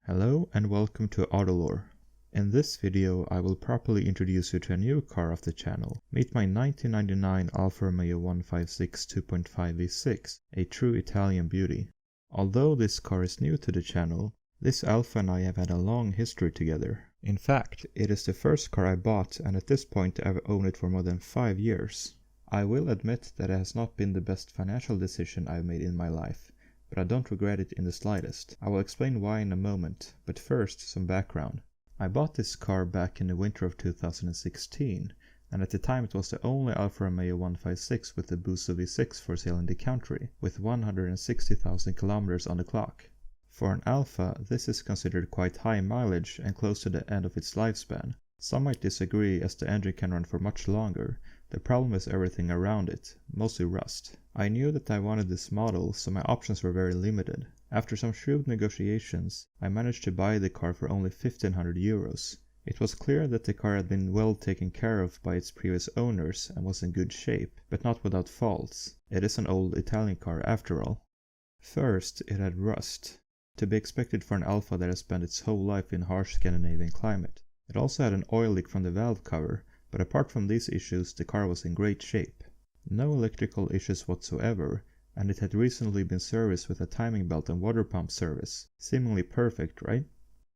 Hello and welcome to Autolore. In this video I will properly introduce you to a new car of the channel. Meet my 1999 Alfa Romeo 156 2.5 V6, a true Italian beauty. Although this car is new to the channel, this Alfa and I have had a long history together. In fact, it is the first car I bought, and at this point I've owned it for more than 5 years. I will admit that it has not been the best financial decision I've made in my life, but I don't regret it in the slightest. I will explain why in a moment, but first some background. I bought this car back in the winter of 2016, and at the time it was the only Alfa Romeo 156 with the Busso V6 for sale in the country, with 160,000 kilometers on the clock. For an Alfa, this is considered quite high mileage and close to the end of its lifespan. Some might disagree, as the engine can run for much longer. The problem is everything around it, mostly rust. I knew that I wanted this model, so my options were very limited. After some shrewd negotiations, I managed to buy the car for only 1500 euros. It was clear that the car had been well taken care of by its previous owners and was in good shape, but not without faults. It is an old Italian car after all. First, it had rust, to be expected for an Alfa that has spent its whole life in harsh Scandinavian climate. It also had an oil leak from the valve cover, but apart from these issues the car was in great shape. No electrical issues whatsoever, and it had recently been serviced with a timing belt and water pump service. Seemingly perfect, right?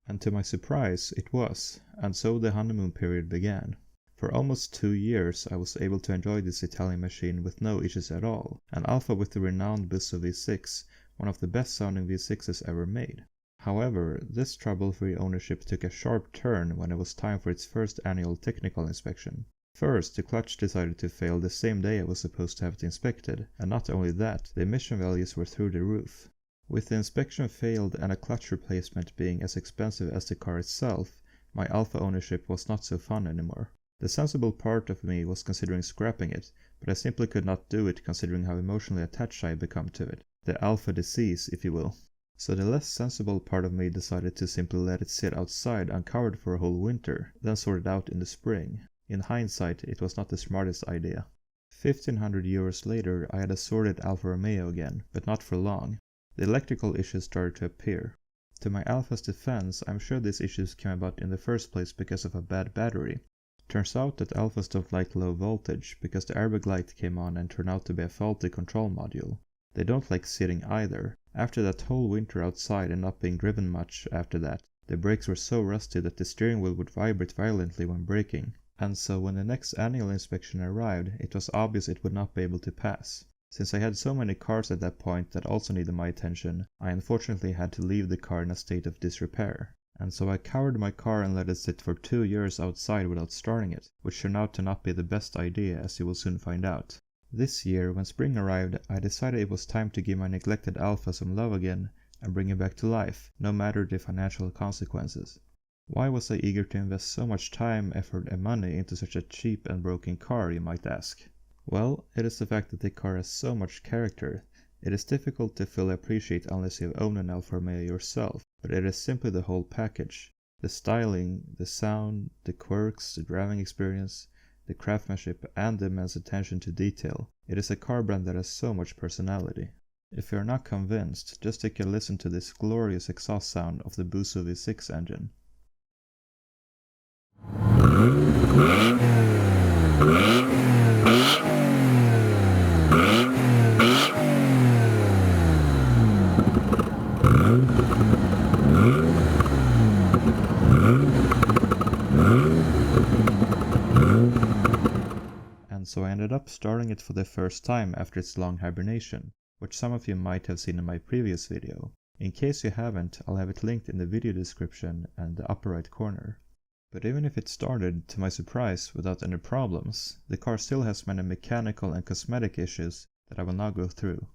And to my surprise it was, and so the honeymoon period began. For almost 2 years I was able to enjoy this Italian machine with no issues at all, an Alfa with the renowned Busso V6, one of the best sounding V6s ever made. However, this trouble-free ownership took a sharp turn when it was time for its first annual technical inspection. First, the clutch decided to fail the same day I was supposed to have it inspected, and not only that, the emission values were through the roof. With the inspection failed and a clutch replacement being as expensive as the car itself, my Alfa ownership was not so fun anymore. The sensible part of me was considering scrapping it, but I simply could not do it considering how emotionally attached I had become to it. The Alfa disease, if you will. So the less sensible part of me decided to simply let it sit outside uncovered for a whole winter, then sort it out in the spring. In hindsight, it was not the smartest idea. 1500 euros later I had a sorted Alfa Romeo again, but not for long. The electrical issues started to appear. To my Alfa's defense, I'm sure these issues came about in the first place because of a bad battery. Turns out that Alfas don't like low voltage, because the airbag light came on and turned out to be a faulty control module. They don't like sitting either. After that whole winter outside and not being driven much after that, the brakes were so rusty that the steering wheel would vibrate violently when braking. And so when the next annual inspection arrived, it was obvious it would not be able to pass. Since I had so many cars at that point that also needed my attention, I unfortunately had to leave the car in a state of disrepair. And so I covered my car and let it sit for 2 years outside without starting it, which turned out to not be the best idea, as you will soon find out. This year, when spring arrived, I decided it was time to give my neglected Alfa some love again and bring it back to life, no matter the financial consequences. Why was I eager to invest so much time, effort and money into such a cheap and broken car, you might ask? Well, it is the fact that the car has so much character. It is difficult to fully appreciate unless you have owned an Alfa Romeo yourself, but it is simply the whole package. The styling, the sound, the quirks, the driving experience, the craftsmanship and the immense attention to detail. It is a car brand that has so much personality. If you are not convinced, just take a listen to this glorious exhaust sound of the Busso V6 engine. And so I ended up starting it for the first time after its long hibernation, which some of you might have seen in my previous video. In case you haven't, I'll have it linked in the video description and the upper right corner. But even if it started, to my surprise, without any problems, the car still has many mechanical and cosmetic issues that I will now go through.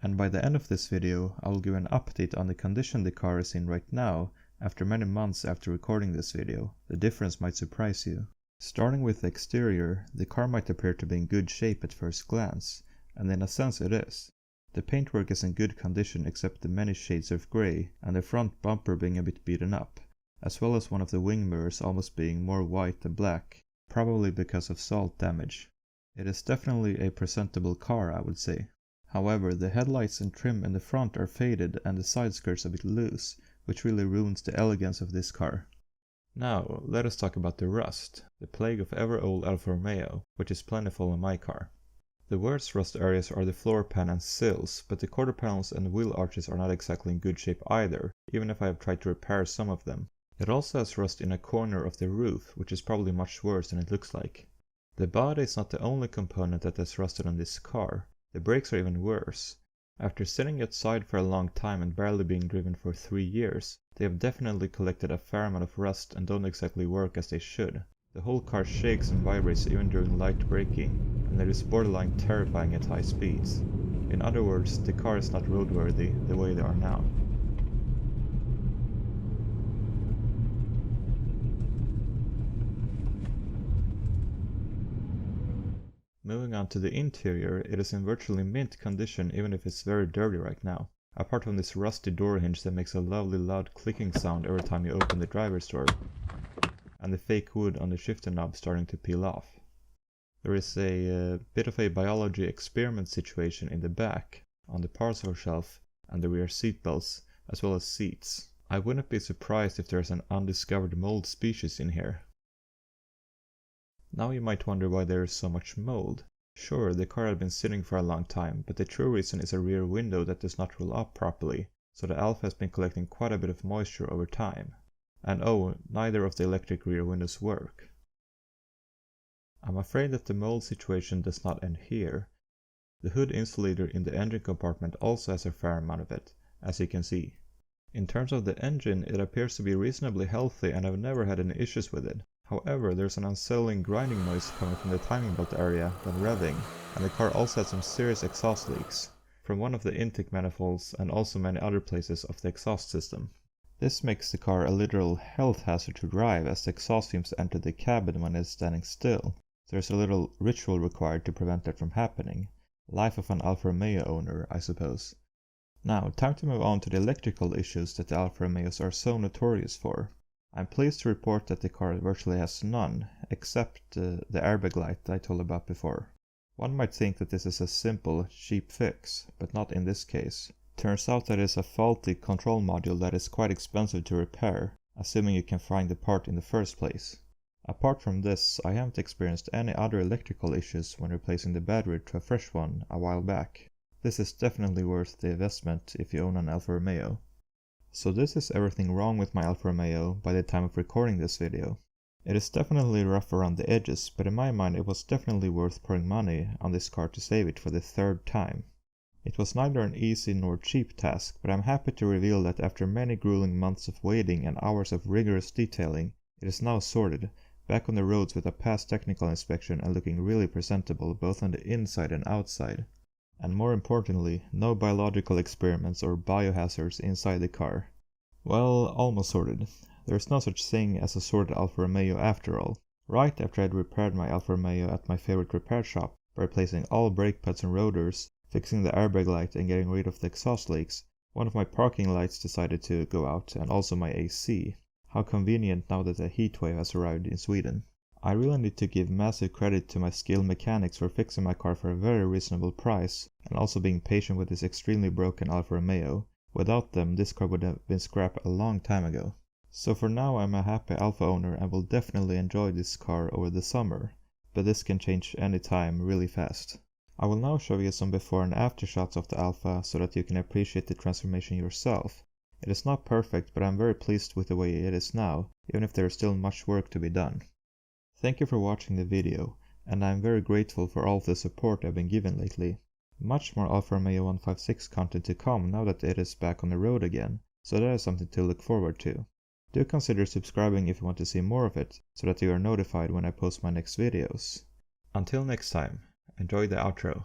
And by the end of this video, I will give an update on the condition the car is in right now, after many months after recording this video. The difference might surprise you. Starting with the exterior, the car might appear to be in good shape at first glance, and in a sense it is. The paintwork is in good condition except the many shades of grey, and the front bumper being a bit beaten up, as well as one of the wing mirrors almost being more white than black, probably because of salt damage. It is definitely a presentable car, I would say. However, the headlights and trim in the front are faded and the side skirts a bit loose, which really ruins the elegance of this car. Now, let us talk about the rust, the plague of ever-old Alfa Romeo, which is plentiful in my car. The worst rust areas are the floor pan and sills, but the quarter panels and wheel arches are not exactly in good shape either, even if I have tried to repair some of them. It also has rust in a corner of the roof, which is probably much worse than it looks like. The body is not the only component that has rusted on this car, the brakes are even worse. After sitting outside for a long time and barely being driven for 3 years, they have definitely collected a fair amount of rust and don't exactly work as they should. The whole car shakes and vibrates even during light braking, and it is borderline terrifying at high speeds. In other words, the car is not roadworthy the way they are now. Moving on to the interior, it is in virtually mint condition even if it's very dirty right now. Apart from this rusty door hinge that makes a lovely loud clicking sound every time you open the driver's door, and the fake wood on the shifter knob starting to peel off. There is a bit of a biology experiment situation in the back, on the parcel shelf and the rear seat belts, as well as seats. I wouldn't be surprised if there's an undiscovered mold species in here. Now you might wonder why there is so much mold. Sure, the car had been sitting for a long time, but the true reason is a rear window that does not roll up properly, so the Alfa has been collecting quite a bit of moisture over time. And oh, neither of the electric rear windows work. I'm afraid that the mold situation does not end here. The hood insulator in the engine compartment also has a fair amount of it, as you can see. In terms of the engine, it appears to be reasonably healthy and I've never had any issues with it. However, there's an unsettling grinding noise coming from the timing belt area when revving, and the car also had some serious exhaust leaks from one of the intake manifolds and also many other places of the exhaust system. This makes the car a literal health hazard to drive as the exhaust fumes enter the cabin when it's standing still. There's a little ritual required to prevent that from happening. Life of an Alfa Romeo owner, I suppose. Now, time to move on to the electrical issues that the Alfa Romeos are so notorious for. I'm pleased to report that the car virtually has none, except the airbag light I told about before. One might think that this is a simple, cheap fix, but not in this case. Turns out that it is a faulty control module that is quite expensive to repair, assuming you can find the part in the first place. Apart from this, I haven't experienced any other electrical issues when replacing the battery to a fresh one a while back. This is definitely worth the investment if you own an Alfa Romeo. So this is everything wrong with my Alfa Romeo by the time of recording this video. It is definitely rough around the edges, but in my mind it was definitely worth pouring money on this car to save it for the 3rd time. It was neither an easy nor cheap task, but I'm happy to reveal that after many grueling months of waiting and hours of rigorous detailing, it is now sorted, back on the roads with a past technical inspection and looking really presentable both on the inside and outside. And more importantly, no biological experiments or biohazards inside the car. Well, almost sorted. There's no such thing as a sorted Alfa Romeo after all. Right after I'd repaired my Alfa Romeo at my favorite repair shop, by replacing all brake pads and rotors, fixing the airbag light and getting rid of the exhaust leaks, one of my parking lights decided to go out and also my AC. How convenient now that a heatwave has arrived in Sweden. I really need to give massive credit to my skilled mechanics for fixing my car for a very reasonable price and also being patient with this extremely broken Alfa Romeo. Without them, this car would have been scrapped a long time ago. So for now I'm a happy Alfa owner and will definitely enjoy this car over the summer, but this can change anytime really fast. I will now show you some before and after shots of the Alfa so that you can appreciate the transformation yourself. It is not perfect, but I'm very pleased with the way it is now, even if there is still much work to be done. Thank you for watching the video, and I am very grateful for all of the support I've been given lately. Much more Alfa Romeo 156 content to come now that it is back on the road again, so that is something to look forward to. Do consider subscribing if you want to see more of it, so that you are notified when I post my next videos. Until next time, enjoy the outro.